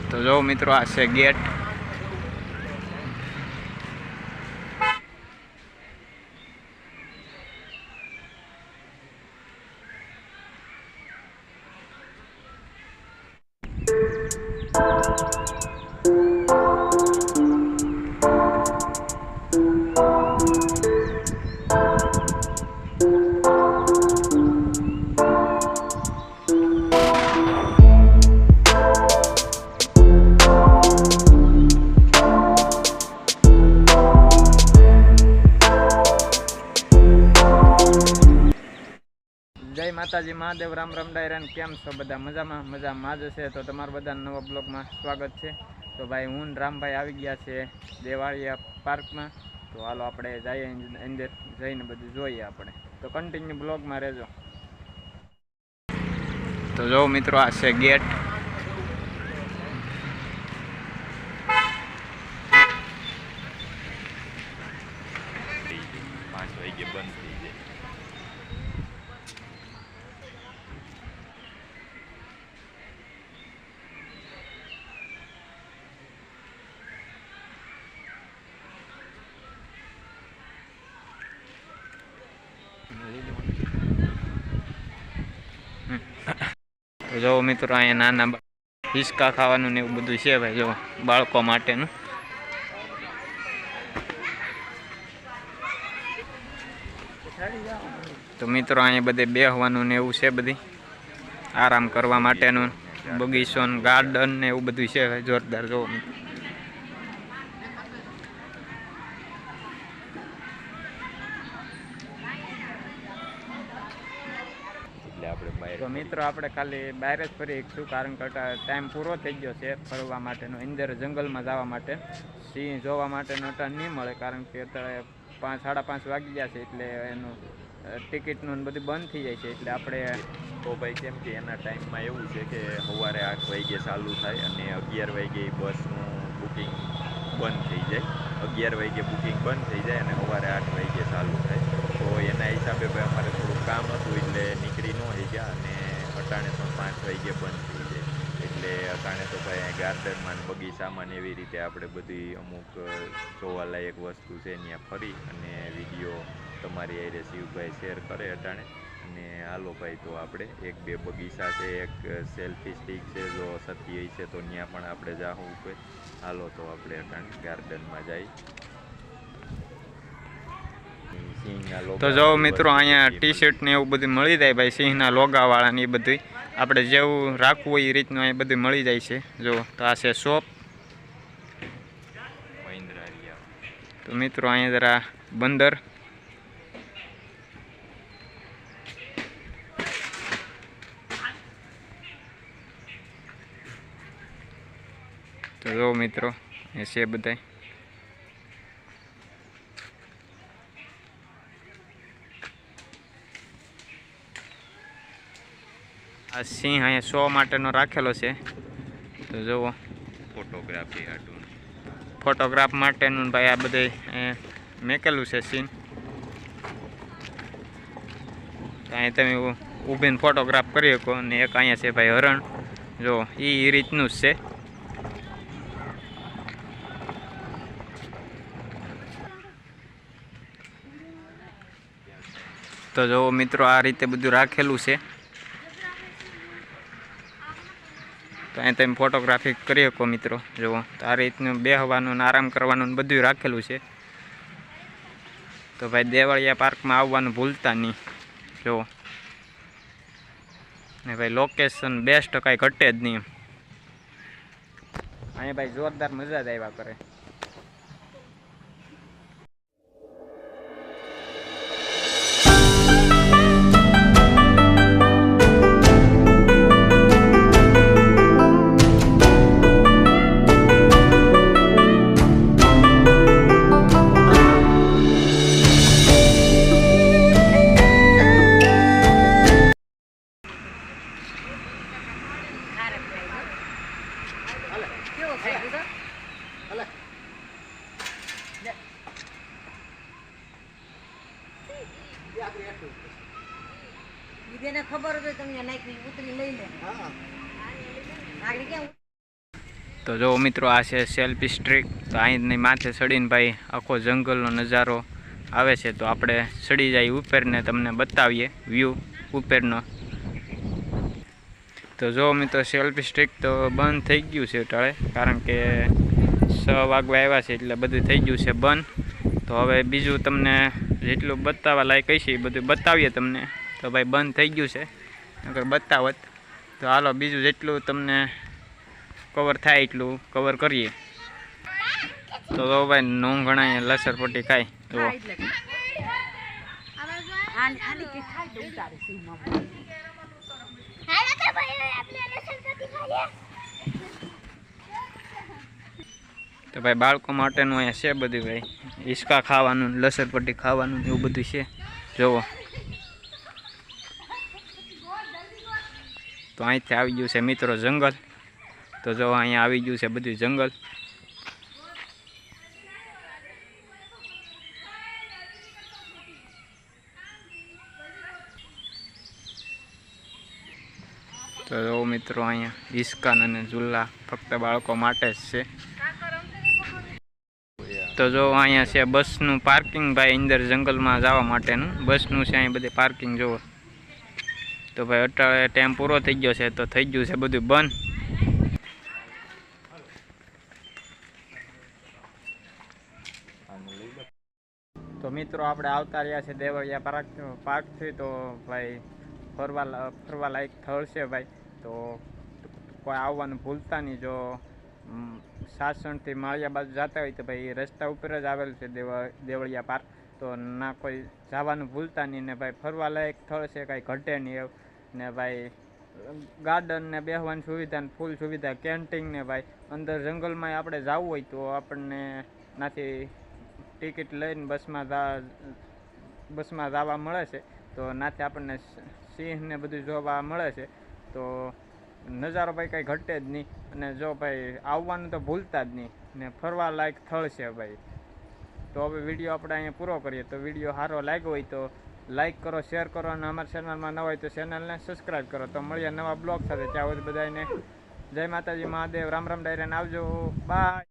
તો જો મિત્રો આ છે ગેટ. જય માતાજી મહાદેવ, રામ રામ ડાયરાન. કેમ છો બધા? મજામાં જ છે. તો તમારા બધા નવા બ્લોગમાં સ્વાગત છે. તો ભાઈ હું રામભાઈ આવી ગયા છે દેવાળિયા પાર્કમાં. તો હાલો આપણે જઈએ અંદર જઈને બધું જોઈએ આપણે. તો કન્ટિન્યુ બ્લોગમાં રહેજો. તો જો મિત્રો આ છે ગેટ. જો મિત્રો અહીંયા નાના હિસકા ખાવાનું ને એવું બધું છે ભાઈ, જો બાળકો માટેનું. તો મિત્રો અહીંયા બધે બેહવાનું ને એવું છે, બધી આરામ કરવા માટેનું બગીચો ગાર્ડન ને એવું બધું છે ભાઈ, જોરદાર. જો તો મિત્રો આપણે ખાલી બહાર જ ફરી શકશું, કારણ કે ટાઈમ પૂરો થઈ ગયો છે ફરવા માટેનો. અંદર જંગલમાં જવા માટે સિંહ જોવા માટેનો ટાઈમ નહીં મળે, કારણ કે અત્યારે 5:30 વાગી ગયા છે, એટલે એનું ટિકિટનું બધું બંધ થઈ જાય છે. એટલે આપણે તો ભાઈ કેમ કે એના ટાઈમમાં એવું છે કે સવારે 8 વાગે ચાલુ થાય અને 11 વાગે બસનું બુકિંગ બંધ થઈ જાય. 11 વાગે બુકિંગ બંધ થઈ જાય અને સવારે 8 વાગે ચાલુ થાય. તો એના હિસાબે ભાઈ અમારે થોડું કામ હતું એટલે નીકળી ન થઈ ગયા, અને અટાણે પણ 5 વાગે બંધ થઈ જાય. એટલે અટાણે તો ભાઈ ગાર્ડનમાં બગીચામાં એવી રીતે આપણે બધી અમુક જોવાલાયક વસ્તુ છે ત્યાં ફરી અને વિડીયો તમારી આરે શિવભાઈ શેર કરે અટાણે. અને હાલો ભાઈ, તો આપણે 1-2 બગીચા છે, એક સેલ્ફી સ્ટિક છે, જો સતી છે તો ત્યાં પણ આપણે જાવું ઉપર. હાલો તો આપણે અટાણે ગાર્ડનમાં જઈ. તો જો મિત્રો અહીંયા ટી શર્ટ ને એવું બધું મળી જાય ભાઈ, સિંહના લોગાવાળા ને એ બધું આપણે જેવું રાખવું હોય એ રીતનું અહીં બધું મળી જાય છે. જો તો આ છે શોપ. તો મિત્રો અહીંયા જરા બંદર. તો જો મિત્રો એ છે બધા. આ સિંહ અહીંયા શો માટેનો રાખેલો છે. તો જુઓ ફોટોગ્રાફ માટેનું ભાઈ આ બધે મેકેલું છે સીન. અહીંયા તમે ઊભીને ફોટોગ્રાફ કરી શકો. અને એક અહીંયા છે ભાઈ હરણ, જો એ રીતનું જ છે. તો જો મિત્રો આ રીતે બધું રાખેલું છે. તો અહીં તમે ફોટોગ્રાફી કરી શકો મિત્રો. જુઓ તો આ રીતનું બેહવાનું આરામ કરવાનું બધું રાખેલું છે. તો ભાઈ દેવાળિયા પાર્કમાં આવવાનું ભૂલતા નહીં. જુઓ ને ભાઈ લોકેશન બેસ્ટ, કાંઈ ઘટે જ નહીં. અહીંયા ભાઈ જોરદાર મજા જ આવ્યા કરે. જેને ખબર હોય તમને નાખી ઉતરી લઈ લે. આગળ કેમ તો જો મિત્રો આ છે સેલ્ફી સ્ટ્રીક. તો અહીંની માથે ચડીને ભાઈ આખો જંગલનો નજારો આવે છે. તો આપણે ચડી જાય ઉપરને તમને બતાવીએ વ્યૂ ઉપરનો. તો જો મિત્રો સેલ્ફી સ્ટ્રીક તો બંધ થઈ ગયું છે ટાળે, કારણ કે 6 વાગવા આવ્યા છે એટલે બધું થઈ ગયું છે બંધ. તો હવે બીજું તમને જેટલું બતાવવા લાયક હશે એ બધું બતાવીએ તમને. તો ભાઈ બંધ થઈ ગયું છે, નકર બતાવત. તો હાલો બીજું જેટલું તમને કવર થાય એટલું કવર કરીએ. તો ભાઈ નોંગ ઘણા લસરપટ્ટી ખાય તો આની કે ખાઈ તો ઉતારે છે માં. તો ભાઈ બાળકો માટેનું અહીંયા છે બધું ભાઈ, હિંચકા ખાવાનું, લસરપટ્ટી ખાવાનું એવું બધું છે. જુઓ તો અહીંથી આવી ગયું છે મિત્રો જંગલ. તો જો અહીંયા આવી ગયું છે બધું જંગલ. તો જો મિત્રો અહીંયા હિંચકા અને ઝૂલા ફક્ત બાળકો માટે જ છે. તો જો અહીંયા છે બસનું પાર્કિંગ ભાઈ, અંદર જંગલમાં જવા માટેનું બસનું છે અહીં બધી પાર્કિંગ. જુઓ તો ભાઈ અત્યારે ટાઈમ પૂરો થઈ ગયો છે તો થઈ ગયું છે બધું બંધ. તો મિત્રો આપણે આવતા રહ્યા છે દેવળિયા પાર્કથી. તો ભાઈ ફરવા લાયક સ્થળ છે ભાઈ. તો કોઈ આવવાનું ભૂલતા નહીં. જો સાસણથી માળિયા બાજુ જતા હોય તો ભાઈ રસ્તા ઉપર જ આવેલું છે દેવળિયા પાર્ક. તો ના કોઈ જવાનું ભૂલતા નહીં. ને ભાઈ ફરવા લાયક સ્થળ છે, કાંઈ ઘટે નહીં એવું. ને ભાઈ ગાર્ડન ને બેસવાની સુવિધા ને ફૂલ સુવિધા, કેન્ટીન ને ભાઈ અંદર જંગલમાં આપણે જવું હોય તો આપણને નાથી ટિકિટ લઈને બસમાં જવા મળે છે. તો નાથી આપણને સિંહ ને બધું જોવા મળે છે. તો નજારો ભાઈ કાંઈ ઘટે જ નહીં. અને જો ભાઈ આવવાનું તો ભૂલતા જ નહીં. ને ફરવા લાયક સ્થળ છે ભાઈ. તો હવે વિડીયો આપણે અહીંયા પૂરો કરીએ. તો વિડીયો સારો લાગ્યો હોય તો લાઈક કરો, શેર કરો, અને અમારા ચેનલમાં નવા હોય તો ચેનલને સબસ્ક્રાઈબ કરો. તો મળીએ નવા બ્લોગ સાથે. ત્યાં સુધી બધાને જય માતાજી, મહાદેવ, રામ રામ ડાયરાને આવજો, બાય.